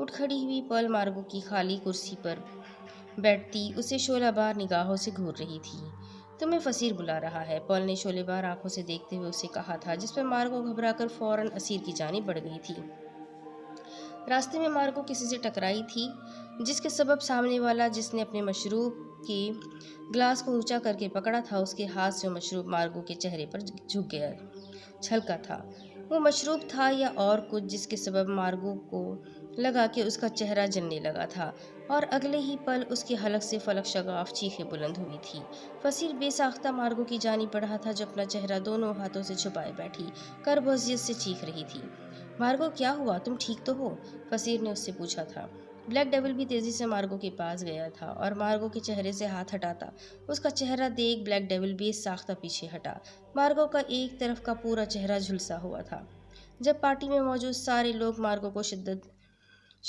اٹھ کھڑی ہوئی پل مارگو کی خالی کرسی پر بیٹھتی اسے شعلہ بار نگاہوں سے گھور رہی تھی۔ تمہیں فصیر بلا رہا ہے، پال نے شعلے بار آنکھوں سے دیکھتے ہوئے اسے کہا تھا، جس پر مارگو گھبرا کر فوراً اسیر کی جانب بڑھ گئی تھی۔ راستے میں مارگو کسی سے ٹکرائی تھی، جس کے سبب سامنے والا جس نے اپنے مشروب کے گلاس کو اونچا کر کے پکڑا تھا، اس کے ہاتھ سے وہ مشروب مارگو کے چہرے پر جھک گیا، چھلکا تھا۔ وہ مشروب تھا یا اور کچھ، جس کے سبب مارگو کو لگا کہ اس کا چہرہ جلنے لگا تھا، اور اگلے ہی پل اس کے حلق سے فلک شگاف چیخیں بلند ہوئی تھی۔ فصیر بے ساختہ مارگو کی جانب بڑھا تھا، جو اپنا چہرہ دونوں ہاتھوں سے چھپائے بیٹھی کرب و اذیت سے چیخ رہی تھی۔ مارگو کیا ہوا، تم ٹھیک تو ہو؟ فصیر نے اس سے پوچھا تھا۔ بلیک ڈیول بھی تیزی سے مارگو کے پاس گیا تھا اور مارگو کے چہرے سے ہاتھ ہٹاتا اس کا چہرہ دیکھ بلیک ڈیول بے ساختہ پیچھے ہٹا۔ مارگو کا ایک طرف کا پورا چہرہ جھلسا ہوا تھا۔ جب پارٹی میں موجود سارے لوگ مارگو کو شدت